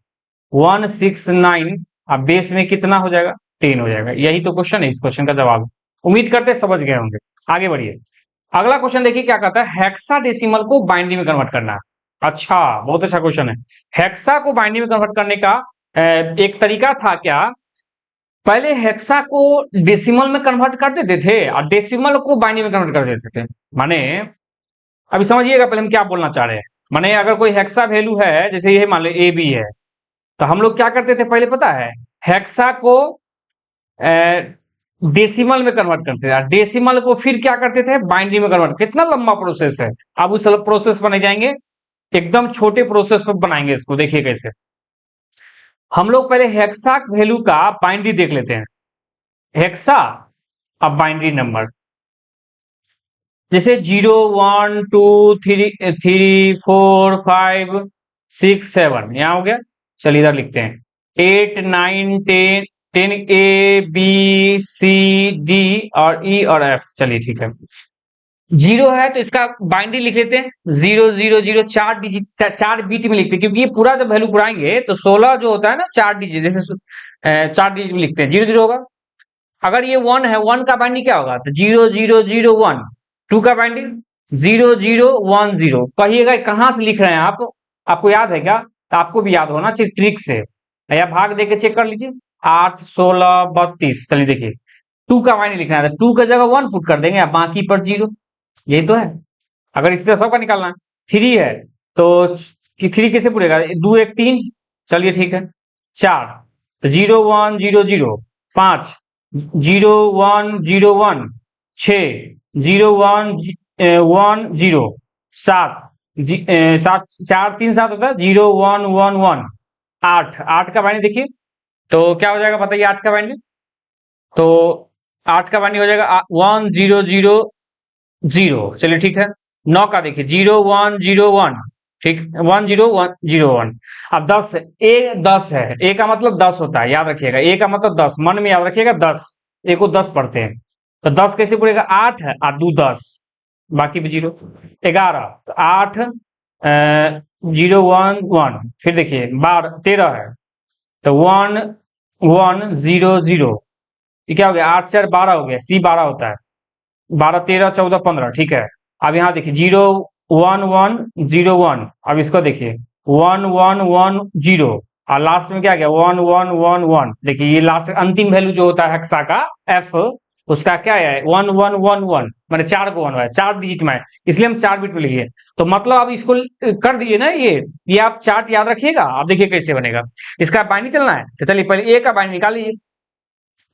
169। अब बेस में कितना हो जाएगा? 10 हो जाएगा। यही तो क्वेश्चन है, इस क्वेश्चन का जवाब। उम्मीद करते समझ गए होंगे। आगे बढ़िए, अगला क्वेश्चन देखिए क्या कहता है, हेक्साडेसिमल को बाइनरी में कन्वर्ट करना। अच्छा, बहुत अच्छा क्वेश्चन है। हेक्सा को बाइनरी में कन्वर्ट करने का एक तरीका था क्या? पहले हेक्सा को डेसिमल में कन्वर्ट कर देते थे और डेसिमल को बाइनरी में कन्वर्ट कर देते थे। माने अभी समझिएगा पहले हम क्या बोलना चाह रहे हैं। माने अगर कोई हेक्सा वैल्यू है, जैसे ये मान लो ए बी है, तो हम लोग क्या करते थे पहले पता है? हेक्सा को डेसिमल में कन्वर्ट करते थे, डेसिमल को फिर क्या करते थे? बाइनरी में कन्वर्ट। कितना लंबा प्रोसेस है, अब उस प्रोसेस पर नहीं जाएंगे, एकदम छोटे प्रोसेस पर बनाएंगे इसको। देखिए कैसे, हम लोग पहले हेक्सा वैल्यू का बाइनरी देख लेते हैं। हेक्सा अब बाइनरी नंबर, जैसे 0 1 2 3 4 5 6 7 यहां हो गया। चलिए इधर लिखते हैं 8 9 10 10 ए बी सी डी और ई और एफ। चलिए ठीक है, 0 है तो इसका बाइनरी लिख लेते हैं 0 0 0, 4 डिजिट 4 बीट में लिखते हैं, क्योंकि ये पूरा जब वैल्यू पुराएंगे तो 16 जो होता है ना 4 डिजिट, जैसे 4 डिजिट में लिखते हैं, 0 0 होगा। अगर ये 1 है, 1 का बाइनरी क्या होगा? तो 0 0 0 1। 2 का बाइनरी 0 0 1 0। कहिएगा कहां से लिख रहे हैं आप, आपको याद है क्या? तो आपको भी याद होना चाहिए ट्रिक से, या भाग देके चेक कर लीजिए। 8 16 32। चलिए देखिए 2 का बाइनरी लिखना है तो 2 का जगह 1 पुट कर देंगे, बाकी पर 0। यही तो है। अगर इसी तरह सबका निकालना है 3 है तो 3 कैसे पूरेगा? 2 1 3, चलिए ठीक है। 4 0 1 0 0, 5 0 1 0 1, 6 0 1 1 0, 7 7 4 3 7 होता है 0 1 1 1, 8 का बाइनरी देखिए तो क्या हो जाएगा बताइए 8 का बाइनरी? तो 8 का बाइनरी हो जाएगा 1 0 0 0, चलिए ठीक है। 9 का देखिए 0 1 0 1, ठीक 1 0 1 0 1। अब 10 10 है, ए का मतलब 10 होता है, याद रखिएगा ए का मतलब 10, मन में याद रखिएगा 10, ए को 10 पढ़ते हैं। तो 10 कैसे पूरेगा? 8 है और 2 10, बाकी भी 0। 11 तो 8 0 1 1, फिर देखिए 12 13 है तो 1 1 0 0, ये क्या हो गया? 8 4 12 हो गया, सी 12 होता है। 12 13 14 15, ठीक है। अब यहाँ देखिए 0 1 1 0 1, अब इसको देखिए 1 1 1 0 और लास्ट में क्या गया? 1 1 1 1। देखिए ये लास्ट अंतिम वैल्यू जो होता है हेक्सा का एफ, उसका क्या है? 1 1 1 1, मैंने 4 को 1 है, 4 डिजिट में है, इसलिए हम 4 बिट में लिखे। तो मतलब अब इसको कर दीजिए ना, ये आप चार्ट याद रखिएगा। आप देखिए कैसे बनेगा। इसका बाइनरी चलना है तो चलिए पहले ए का बाइनरी निकालिए।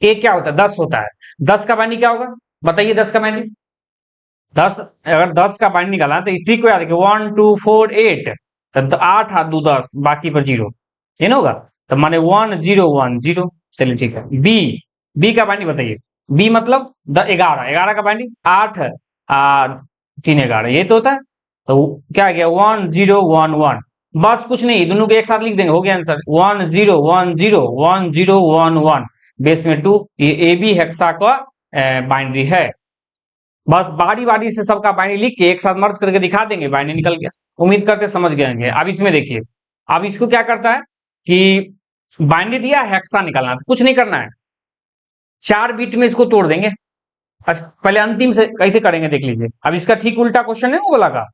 ए क्या होता है? 10 होता है। 10 का बाइनरी क्या होगा बताइए? 10 का बाइनरी 10, अगर 10 का बाइनरी निकालना तो इसी को याद रखिए 1 2 4 8, तो 8 हाथ 2 10, बाकी पर 0, ये ना होगा। तो माने 1 0 1 0, चलिए ठीक है। बी का बाइनरी बताइए। बी मतलब 11, 11 का बाइनरी 8 3 11, ये तो होता है। तो क्या गया? 1 0 1 1, बस कुछ नहीं, दोनों को एक साथ लिख देंगे, हो गया आंसर। 1 0 1 0 1 0 1 1 बेस में 2, ये ए बी हेक्सा का बाइनरी है। बस बारी बारी से सबका बाइनरी लिख के एक साथ मर्ज करके दिखा देंगे, बाइनरी निकल गया। उम्मीद करते समझ गए होंगे। अब इसमें देखिए, अब इसको क्या करता है कि बाइनरी दिया, हेक्सा निकालना, तो कुछ नहीं करना है, 4 बिट में इसको तोड़ देंगे। पहले अंतिम से कैसे करेंगे देख लीजिए। अब इसका ठीक उल्टा क्वेश्चन है वो वाला का।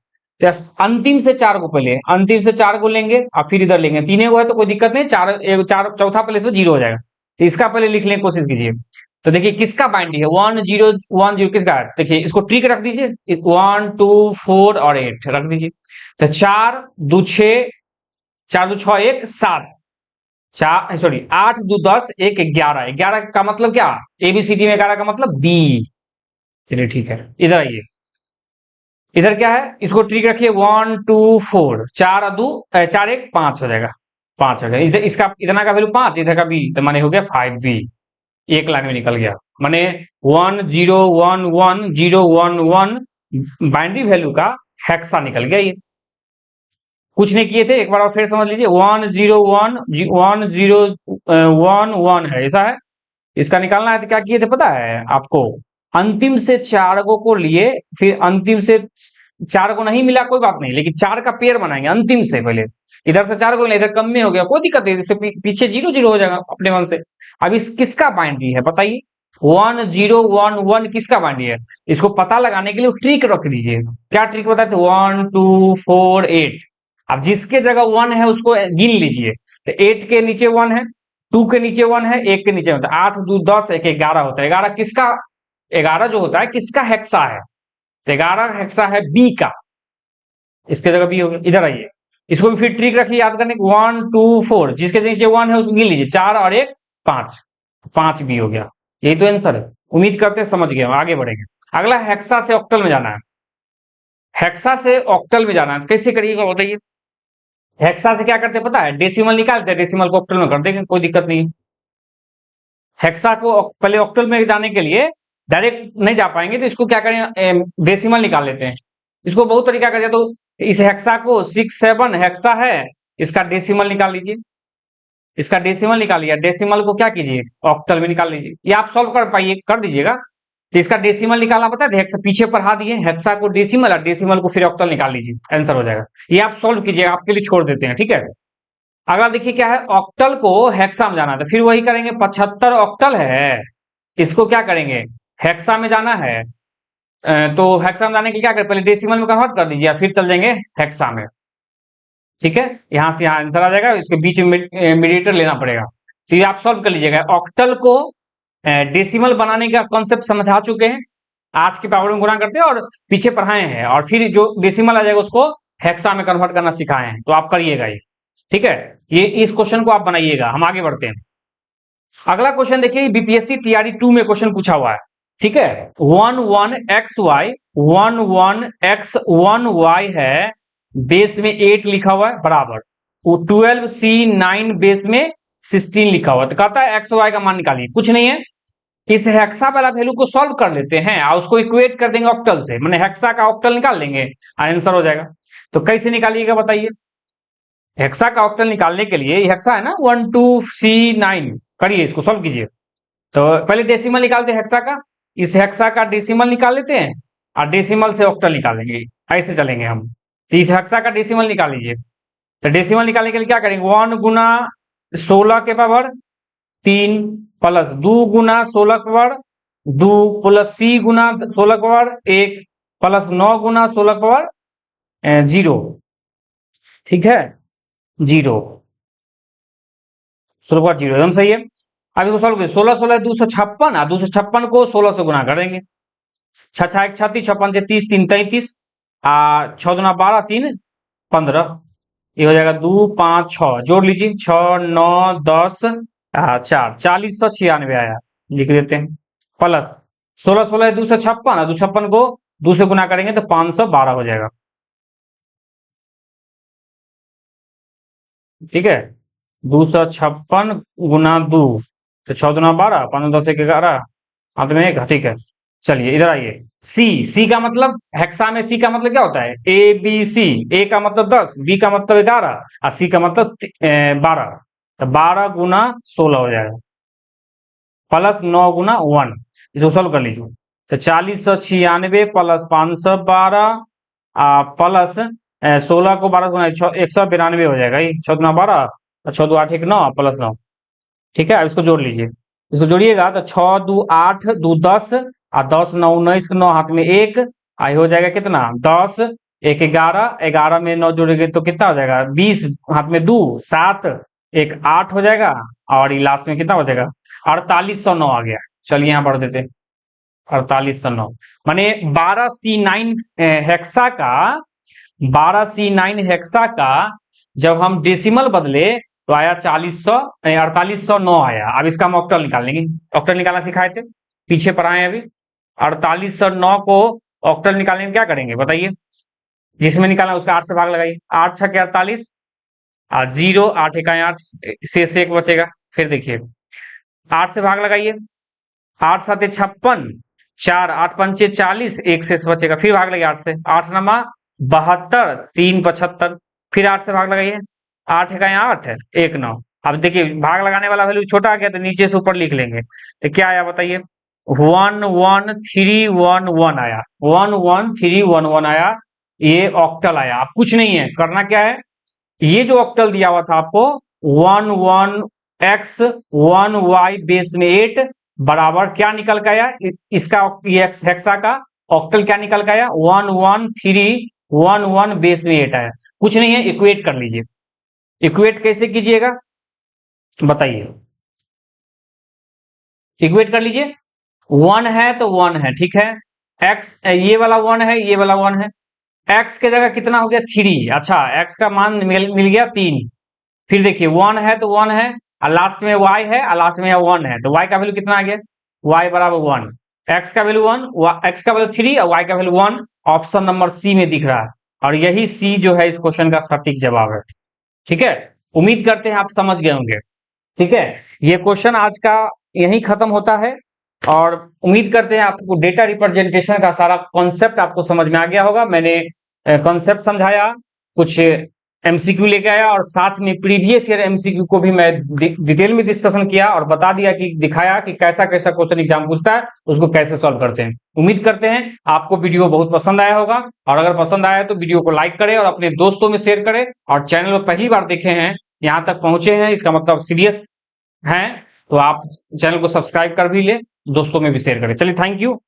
तो अंतिम से 4 को पहले, अंतिम से 4 को लेंगे और फिर इधर लेंगे। 3 को है तो कोई दिक्कत नहीं, 4 चौथा प्लेस पे 0 हो जाएगा। तो इसका पहले लिख लें, कोशिश कीजिए। तो देखिए किसका बाइनरी है? 1 0 1 0 किसका है? देखिए इसको ट्रिक रख दीजिए, 1 2 4 और 8 रख दीजिए। तो 4 2 6, 4 2 6 1 7, 4 सॉरी 8 2 10 1 11, 11 का मतलब क्या? एबीसीडी में 11 का मतलब बी। चलिए ठीक है, इधर आइए। इधर क्या है? इसको ट्रिक रखिए 1 2 4, 4 2 4 1 5 हो जाएगा, 5 हो जाएगा। इधर इसका इतना का वैल्यू 5, इधर का बी, तो माने हो गया 5 बी। एक लाइन में निकल गया, माने 1 0 1 1 0 1 1 बाइनरी वैल्यू का हेक्सा निकल गया। ये कुछ नहीं किए थे, एक बार और फिर समझ लीजिए। 1 0 1 1 0 1 1 है, ऐसा है। इसका निकालना है तो क्या किए थे पता है आपको? अंतिम से 4 को लिए, फिर अंतिम से 4 को नहीं मिला कोई बात नहीं, लेकिन 4 का पेयर बनाएंगे अंतिम से पहले। इधर से 4 को इधर कम में हो गया, कोई दिक्कत नहीं, इससे पीछे 0 0 हो जाएगा अपने मन से। अब इस किसका बाइनरी है बताइए? 1 0 1 1 किसका बाइनरी है? इसको पता लगाने के लिए ट्रिक रख दीजिए। क्या ट्रिक बताते? 1 2 4 8। अब जिसके जगह 1 है उसको गिन लीजिए। तो 8 के नीचे 1 है, 2 के नीचे 1 है, 1 के नीचे होता है 8 2 10 1 11 होता है। 11 किसका? 11 जो होता है किसका हेक्सा है? तो 11 हेक्सा है बी का, इसके जगह बी हो गया। इधर आइए, इसको भी फिर ट्रिक रखिए याद करने की। 1 2 4, जिसके नीचे 1 है उसको गिन लीजिए, 4 और 1 5, 5 बी हो गया। यही तो आंसर है। उम्मीद करते हैं समझ गए, आगे बढ़ेंगे। अगला हेक्सा से ऑक्टल में जाना है। हेक्सा से ऑक्टल में जाना है, कैसे करिएगा बताइए? हेक्सा से क्या करते हैं पता है? डेसिमल निकालते हैं, डेसिमल को ऑक्टल में कर देंगे, कोई दिक्कत नहीं है। हेक्सा को पहले ऑक्टल में जाने के लिए डायरेक्ट नहीं जा पाएंगे, तो इसको क्या करें? डेसिमल निकाल लेते हैं। इसको बहुत तरीका कर दिया। तो इस हेक्सा को 6 7 हेक्सा है, इसका डेसिमल निकाल लीजिए। इसका डेसिमल निकाल लिया, डेसिमल को क्या कीजिए? ऑक्टल में निकाल लीजिए। ये आप सॉल्व कर पाइए, कर दीजिएगा। तो इसका डेसिमल निकालना पता है? हेक्सा पीछे पढ़ा दिए, हेक्सा को डेसिमल और डेसिमल को फिर ऑक्टल निकाल लीजिए, आंसर हो जाएगा। ये आप सॉल्व कीजिएगा, आपके लिए छोड़ देते हैं, ठीक है। अगला देखिए क्या है? ऑक्टल को हेक्सा में जाना है, तो फिर वही करेंगे। 75 ऑक्टल है, इसको क्या करेंगे? हेक्सा में जाना है। तो हेक्सा में जाने के लिए क्या करें? पहले डेसिमल में कन्वर्ट कर दीजिए, फिर चल जाएंगे हेक्सा में, ठीक है। यहां से यहां आंसर आ जाएगा, इसके बीच में मीडिएटर लेना पड़ेगा। तो ये आप सॉल्व कर लीजिएगा। ऑक्टल को डेसिमल बनाने का कॉन्सेप्ट समझा चुके हैं, 8 की पावर में गुणा करते हैं और पीछे पढ़ाए हैं, और फिर जो डेसिमल आ जाएगा उसको हेक्सा में कन्वर्ट करना सिखाए हैं, तो आप करिएगा ये, ठीक है। ये इस क्वेश्चन को आप बनाइएगा। हम आगे बढ़ते हैं। अगला क्वेश्चन देखिए, बीपीएससी टीआरई 2 में क्वेश्चन पूछा हुआ है, ठीक है। 11xy 11x1y है, बेस में 8 लिखा हुआ है, बराबर 12c9 बेस में 16 लिखा हुआ है। तो कहता है एक्स वाई का मान निकालिए। कुछ नहीं है, इस हेक्सा वाला वैल्यू को सॉल्व कर लेते हैं और उसको इक्वेट कर देंगे ऑक्टल से, मैंने हेक्सा का ऑक्टल निकाल लेंगे, आंसर हो जाएगा। तो कैसे निकालिएगा बताइए। हेक्सा का ऑक्टल निकालने के लिए, हेक्सा है ना 12c9, करिए इसको सॉल्व कीजिए। तो पहले डेसिमल निकालते हैं हेक्सा का, इस हेक्सा का डेसिमल निकाल लेते हैं और डेसिमल से ऑक्टल निकालेंगे, ऐसे चलेंगे हम। तो इस हेक्सा का डेसिमल निकाल लीजिए। तो डेसिमल निकालने के लिए क्या करेंगे, 1 गुना 16 के पावर 3 प्लस 2 गुना 16 के पावर 2 प्लस c गुना 16 के पावर 1 प्लस 9 गुना 16 के पावर 0, ठीक है, 0, 16 पावर 0 एकदम सही है। अब इसको सॉल्व करिए। 16 16 256 और 256 को 16 से गुना करेंगे। 6 6 1 36, 56 से 30 3 33 6 दूना 12 3 15, ये हो जाएगा 2 5 6, जोड़ लीजिए 6 9 10 4, 4096 आया, लिख देते हैं। प्लस 16 16 256 और 256 को 2 से गुना करेंगे तो 512 हो जाएगा, ठीक है। 256 गुना 2 तो 6 दूना 12, 5 10 1 11, हाथ में 1, ठीक है। चलिए इधर आइए। सी का मतलब, हेक्सा में सी का मतलब क्या होता है, ए बी सी। ए का मतलब 10, बी का मतलब 11 और सी का मतलब 12। तो 12 गुना 16 हो जाएगा, प्लस 9 गुना 1, इसको सोल्व कर लीजिए। तो 4096 प्लस 512 प्लस 16 को 12 गुना 192 हो जाएगा, 6 दूना 12 और 6 2 8 1 9 प्लस 9, ठीक है। अब इसको जोड़ लीजिए, इसको जोड़िएगा तो 6 2 8 2 10 और 10 9 19, 9 हाथ में 1, आई हो जाएगा कितना 10 1 11, 11 में 9 जोड़ेंगे तो कितना हो जाएगा 20, हाथ में 2 7 1 8 हो जाएगा, और ये लास्ट में कितना हो जाएगा 4809 आ गया। चलिए यहाँ पढ़ देते 4809, माने 12c9 हेक्सा का, 12c9 हेक्सा का जब हम डेसिमल बदले तो आया 4809 आया। अब इसका हम ऑक्टल निकाल लेंगे, ऑक्टल निकालना सिखाए थे, पीछे पर आए अभी। 4809 को ऑक्टल निकालने में क्या करेंगे बताइए, जिसमें निकालना उसका 8 से भाग लगाइए, 8 6 48 और 0 8 1 8, शेष 1 बचेगा। फिर देखिए 8 से भाग लगाइए, 8 7 56, 4 8 5 40, 1 शेष बचेगा। फिर भाग लगाइए 8 से, 8 नमा 72 3 75, फिर 8 से भाग लगाइए, 8 1 8 1 9। अब देखिए भाग लगाने वाला वैल्यू छोटा आ गया तो नीचे से ऊपर लिख लेंगे, तो क्या आया बताइए 11311 आया, 11311 आया, ये ऑक्टल आया। अब कुछ नहीं है, करना क्या है, ये जो ऑक्टल दिया हुआ था आपको 11x1y बेस में 8 बराबर क्या निकल के आया, इसका हेक्सा का ऑक्टल क्या निकल के आया 11311 बेस में 8 आया। कुछ नहीं है, इक्वेट कर लीजिए। इक्वेट कैसे कीजिएगा बताइए, इक्वेट कर लीजिए। 1 है तो 1 है, ठीक है, x ये वाला 1 है, ये वाला 1 है, x के जगह कितना हो गया 3, अच्छा x का मान मिल गया 3। फिर देखिए 1 है तो 1 है और लास्ट में y है और लास्ट में 1 है, तो y का वैल्यू कितना आ गया, y बराबर 1, x का वैल्यू 1, x का वैल्यू 3 और y का वैल्यू 1, ऑप्शन नंबर सी में दिख रहा है। और यही सी जो है इस क्वेश्चन का सटीक जवाब है, ठीक है। उम्मीद करते हैं आप समझ गए होंगे, ठीक है। ये क्वेश्चन आज का यही खत्म होता है और उम्मीद करते हैं आपको डेटा रिप्रेजेंटेशन का सारा कॉन्सेप्ट आपको समझ में आ गया होगा। मैंने कॉन्सेप्ट समझाया, कुछ एमसीक्यू लेके आया और साथ में प्रीवियस ईयर एमसीक्यू को भी मैं डिटेल में डिस्कशन किया और बता दिया कि दिखाया कि कैसा कैसा क्वेश्चन एग्जाम पूछता है, उसको कैसे सॉल्व करते हैं। उम्मीद करते हैं आपको वीडियो बहुत पसंद आया होगा, और अगर पसंद आया तो वीडियो को लाइक करें और अपने दोस्तों में शेयर करें, और चैनल पर पहली बार देखे हैं, यहाँ तक पहुंचे हैं, इसका मतलब सीरियस हैं, तो आप चैनल को सब्सक्राइब कर भी ले, दोस्तों में भी शेयर करें। चलिए थैंक यू।